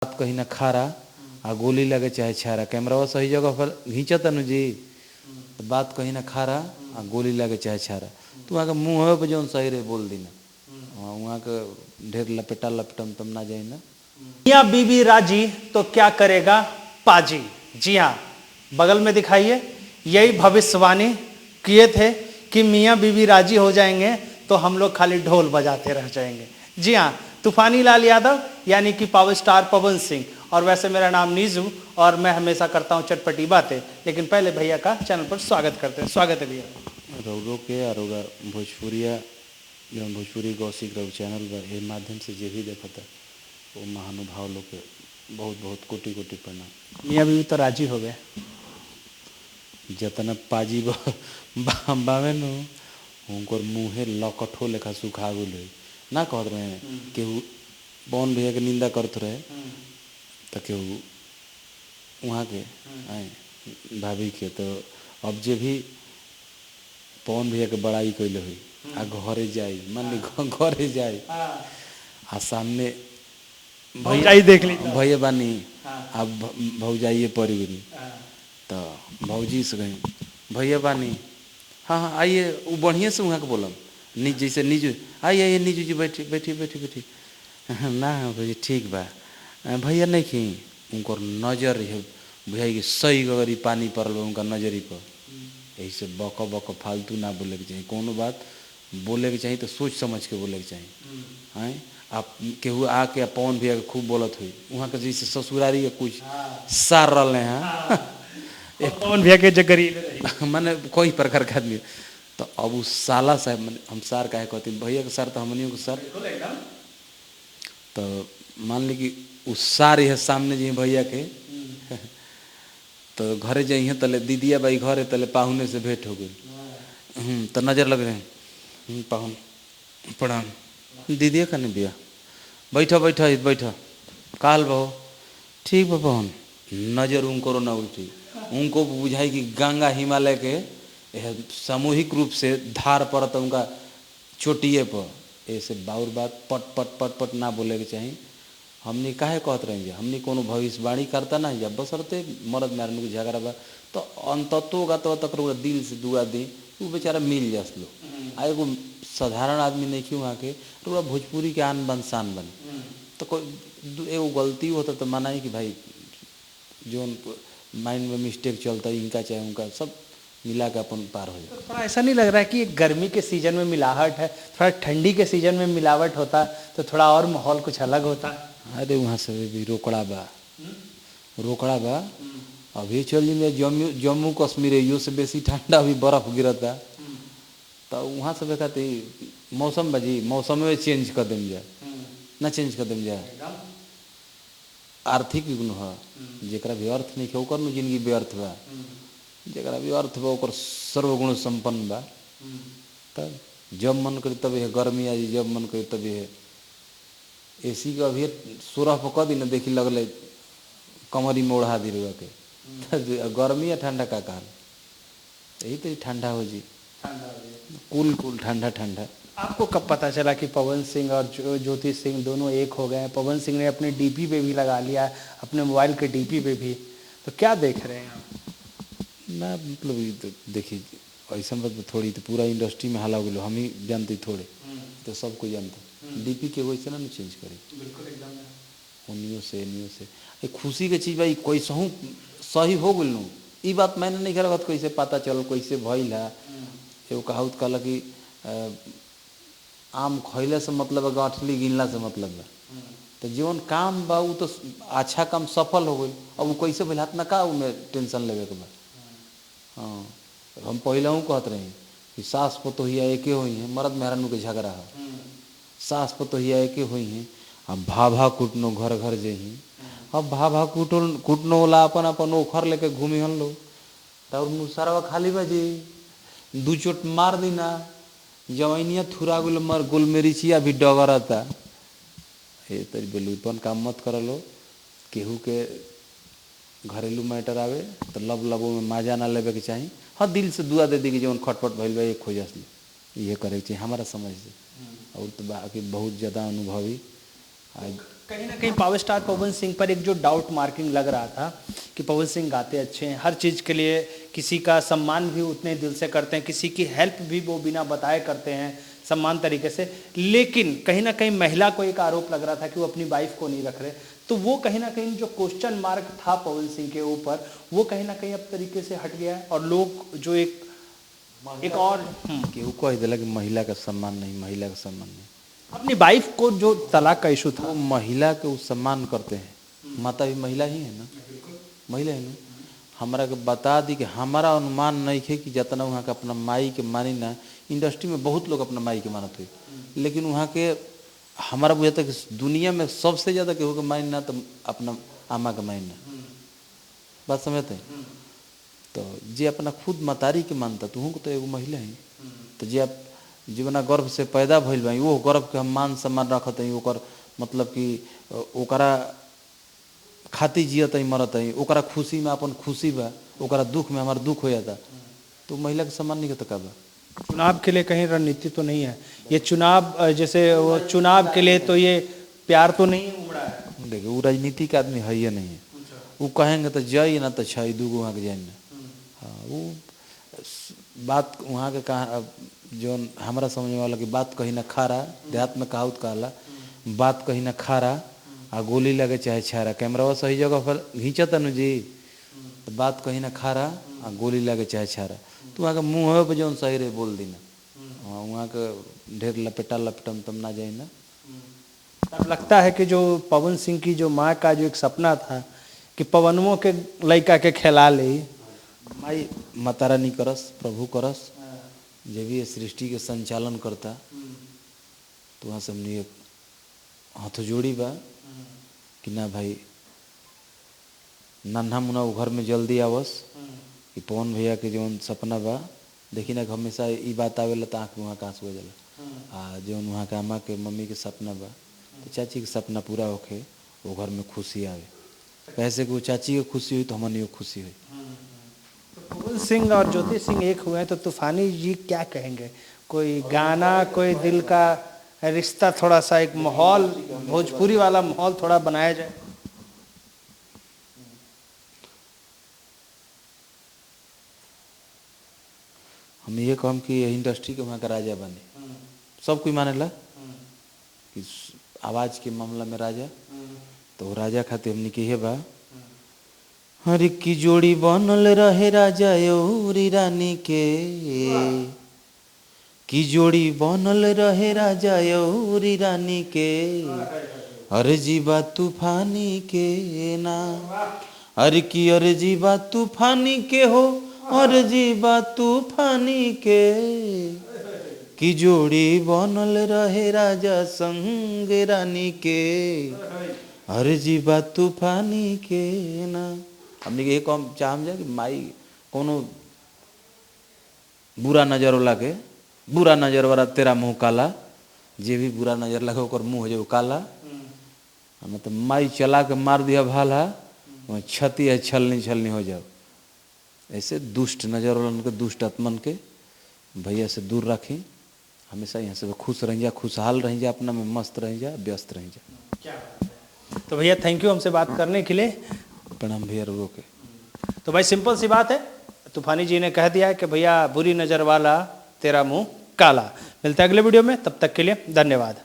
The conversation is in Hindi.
बात कहीं ना खारा आ गोली लगे चाहे छारा। कैमरा सही जगह पर घींचत नु जी तो बात कहीं ना खारा आ गोली लगे चाहे छारा। तो वहाँ के मुँह पे जौन सही रहे बोल दी ना, वहाँ के ढेर लपेटा लपेटम तम ना जाए ना। मियाँ बीवी राजी तो क्या करेगा पाजी। जी हाँ, बगल में दिखाइए, यही भविष्यवाणी किए थे कि मियाँ बीवी राजी हो जाएंगे तो हम लोग खाली ढोल बजाते रह जाएंगे। जी हाँ, तूफानी लाल यादव यानी कि पावर स्टार पवन सिंह। और वैसे मेरा नाम नीजू और मैं हमेशा करता हूँ चटपटी बातें। लेकिन पहले भैया का चैनल पर स्वागत करते हैं। स्वागत है भैया। रौरो के और भोजपुरिया जो भोजपुरी गौसिक रौ चैनल बा माध्यम से जे भी देखता वो महानुभाव लोग के बहुत बहुत कोटि कोटि प्रणाम। मियाँ बीवी तो राजी हो गए। जतना पाजी बावे नु उनकर मुँहे लकठो लेखा सुखा गए ना कहत रहे। केहू पवन भैया के निंदा करत रहे तो केहू वहाँ के आए भाभी के। तो अब जे भी पवन भैया के बड़ाई कैले हुई आ घरे जाई मान ली घरे जाई आ सामने भौजाई देख ली भैया बानी अब भौजाइए पड़ गई तो भौजी से कहीं भैया बानी हाँ हाँ आइए वो बढ़िया से वहाँ के बोलम निज जैसे निजू आइए आइए निजू जी बैठी बैठी बैठी बैठी ना भैया ठीक बा भैया नहीं खी उनकर नज़र है भैया कि सही अगर पानी पड़ल बा उनका नजरी पर। यही से बक बक फालतू ना बोले के चाहिए। कोनो बात बोले के चाहिए तो सोच समझ के बोले के चाहिए। हैं आप केहू आके पवन भैया के खूब बोलत हुई वहाँ के जैसे ससुरारी के कुछ सार रहे हैं पवन भैया के जगरी मैंने कोई प्रकार का आदमी तो अब उस साला साहब मैंने हम सार काहे कहते भैया के सर तो हमनियों के सर। तो मान ली कि उस सार है सामने जी भैया के तो घरे जाइए तले दीदिया बाई घरे तले पाहुने से भेंट हो गई तो नज़र लग रहे हैं पाहुन प्रणाम दीदिया का नहीं दिया बैठा बैठा बैठा काल बहो ठीक बा पाहुन नज़र उनको ना उल्टी उनको बुझाई कि गंगा हिमालय के सामूहिक रूप से धार पड़ता उनका चोटिए पर। ऐसे बाउर बात पट पट पट पट ना बोले के चाहिए। हमने काहे कहत रहे हमने कोनो भविष्यवाणी करता ना या बसरते मर्द मेहरान के झगड़ा बा तो अंततो गा तो तक दिल से दुआ दी वो बेचारा मिल जास लो। आ एगो साधारण आदमी नहीं क्यों वहाँ के तो भोजपुरी के आन बन शान बन तो कोई एगो गलती होता तो माना ही कि भाई जो माइंड में मिस्टेक चलता है इनका चाहे उनका सब मिला के अपन पार हो जाए। थोड़ा ऐसा नहीं लग रहा है कि गर्मी के सीजन में मिलावट है, थोड़ा ठंडी के सीजन में मिलावट होता तो थोड़ा और माहौल कुछ अलग होता। अरे वहाँ से भी रोकड़ा बा अभी चल जी जम्मू कश्मीर है से बेसी ठंडा अभी बर्फ गिरता तो वहाँ से कहते मौसम बाजी मौसम में चेंज कर देम जाए ना चेंज कर देम जाए। आर्थिक गुण है जरा भी अर्थ नहीं ओकर जिंदगी व्यर्थ बा जरा भी अर्थ बा ओकर सर्वगुण संपन्न बा। तब जब मन करे तब है गर्मी आज जब मन करे तब है एसी का अभी 16 पर कह दी ना देखी लगल कमरी में ओढ़ा दी रुआ के गर्मी या ठंडा का कारण यही तो ठंडा हो जी कुल कुल ठंडा ठंडा। आपको कब पता चला कि पवन सिंह और ज्योति सिंह दोनों एक हो गए हैं? पवन सिंह ने अपने डीपी पे भी लगा लिया है, अपने मोबाइल के डीपी पे भी। तो क्या देख रहे हैं आप? ना मतलब तो देखिए ऐसा बात थोड़ी तो पूरा इंडस्ट्री में हाला हो गया हम ही जानते थोड़े तो सब कोई जानते डीपी के वैसे ना चेंज करे उन्नियों से खुशी के चीज़ भाई कोई सही हो गल नू ये बात मैंने नहीं करा कैसे पता चल कैसे भइल है। एगो कहावत कहला कि आम खैले से मतलब है गाँठली गिनला से मतलब है। तो जीवन काम बा वो तो अच्छा काम सफल हो गई अब वो कैसे भइल हाथ ना का में टेंशन लेवे के बा। हाँ हम पहले हूँ कहत रहे कि सास पतोहिया एके हुई हैं मर्द मेहरानू के झगड़ा है सास पतोहिया एके हुई हैं अब भाभा कुटनो घर घर जही अब भाभा कुटनो वाला अपन अपन ओखर लेके घूमी हम लोग और मुसरवा खाली बजी दू चोट मार दीना जवैनिया थुरा गुल मर गुल मेरिचिया भी डगरता ये तरी बेलूपन काम मत कर लो। केहू के घरेलू मैटर आवे तो लब लबों में माजा ना लेवे के चाहिए। हाँ दिल से दुआ दे दी कि जौन खटपट भइल बा एक खोजस ये करे के चाहिए हमारा समझ से। और तो बाकी बहुत ज़्यादा अनुभवी आज कहीं ना कहीं पावर स्टार पवन सिंह पर एक जो डाउट मार्किंग लग रहा था कि पवन सिंह गाते अच्छे हैं, हर चीज़ के लिए किसी का सम्मान भी उतने दिल से करते हैं, किसी की हेल्प भी वो बिना बताए करते हैं सम्मान तरीके से, लेकिन कहीं ना कहीं महिला को एक आरोप लग रहा था कि वो अपनी वाइफ को नहीं रख रहे। तो वो कहीं ना कहीं जो क्वेश्चन मार्क था पवन सिंह के ऊपर, वो कहीं ना कहीं अब तरीके से हट गया है और लोग जो एक और केहू कह दिला कि महिला का सम्मान नहीं, महिला का सम्मान नहीं। अपनी वाइफ को जो तलाक का इशू था, वो महिला के वो सम्मान करते हैं, माता भी महिला ही है ना, महिला है ना। हमारा के बता दी कि हमारा अनुमान नहीं है कि जितना वहाँ का अपना माई के मानी ना, इंडस्ट्री में बहुत लोग अपना माई के मानत हुए, लेकिन वहाँ के हमारा बुझाता कि दुनिया में सबसे ज़्यादा केहू के मानी ना तो अपना आमा के मानी ना, बात समझते हैं। तो जे अपना खुद मतारी के मानता तो हूँ तो एगो महिला है, तो जे आप जीवना गर्भ से पैदा भइल बा वो गर्भ के हम मान सम्मान रखत हई, ओकर मतलब कि ओकरा खाती जियत हई मरत हई, ओकरा खुशी में अपन खुशी बा, ओकरा दुख में हमार दुख हो जाता, तो महिला के सम्मान नहीं करता बा। चुनाव के लिए कहीं रणनीति तो नहीं है ये चुनाव, जैसे वो चुनाव के लिए तो ये प्यार तो नहीं उमड़ा है। देखिए वो राजनीतिक आदमी है या नहीं है, वो कहेंगे तो जय ना तो छई दूगो वहाँ के जाए ना। हाँ वो बात वहाँ के कहा जो हमारा समझ वाला की बात कहीं ना खारा, देहात में कहावत कहला बात कहीं ना खारा आ गोली लगे चाहे छारा, कैमरा सही जगह पर घींचता न जी तो बात कहीं ना खारा आ गोली लगे चाहे छारा, तो वहाँ के मुँह पर जौन सही रहे बोल दी ना, हाँ वहाँ के ढेर लपेटा लपटम तम ना जाए ना। अब लगता है कि जो पवन सिंह की जो माँ का जो एक सपना था कि पवनों के लड़का के खिला ले, माई माता रानी करस, प्रभु करस, जब भी ये सृष्टि के संचालन करता तो वहाँ से हमने हाथ जोड़ी बा कि ना भाई नन्हा मुन्ना वो घर में जल्दी आवस, कि पवन भैया के जौन सपना बा देखी ना हमेशा ये बात आवेला तो आँख में वहाँ आंसू हो जाला, आ जौन वहाँ के अम्मा के मम्मी के सपना बा तो चाची के सपना पूरा होके वो घर में खुशी आवे, कैसे कि वो चाची के खुशी हुई तो हमनी को खुशी हुई। पवन सिंह और ज्योति सिंह एक हुए हैं तो तूफानी जी क्या कहेंगे, कोई गाना, कोई दिल का रिश्ता, थोड़ा सा एक माहौल भोजपुरी वाला माहौल थोड़ा बनाया जाए। हम ये कहम कि ये इंडस्ट्री के वहाँ का राजा बने, सब कोई मानेला कि आवाज के मामला में राजा, तो राजा खातिर हमने के बा हर की जोड़ी बनल रहे राजा योरी रानी के, की जोड़ी बनल रहे राजा योरी रानी के, अरे जीवा तूफानी के ना, अरे की अरे जीवा तूफानी के हो, अरे जीवा तूफानी के, की जोड़ी बनल रहे राजा संग रानी के, अरे जीवा तूफानी के ना। हमने के कम चाहम जा कि माई कोनो बुरा नजर वाला के, बुरा नजर वाला तेरा मुँह काला, जे भी बुरा नजर लगे ओकर मुँह हो जाए काला, मतलब माई चला के मार दिया भाला, क्षति है छलनी छलनी हो जाओ। ऐसे दुष्ट नजर वाला उनके दुष्ट आत्मन के भैया से दूर रखें, हमेशा यहाँ से खुश रह जा, खुशहाल रह जा, अपना में मस्त रह जा, व्यस्त रह जा। तो भैया थैंक यू हमसे बात करने के लिए, प्रणाम भैया रोके। तो भाई सिंपल सी बात है, तूफानी जी ने कह दिया है कि भैया बुरी नज़र वाला तेरा मुंह काला। मिलता है अगले वीडियो में, तब तक के लिए धन्यवाद।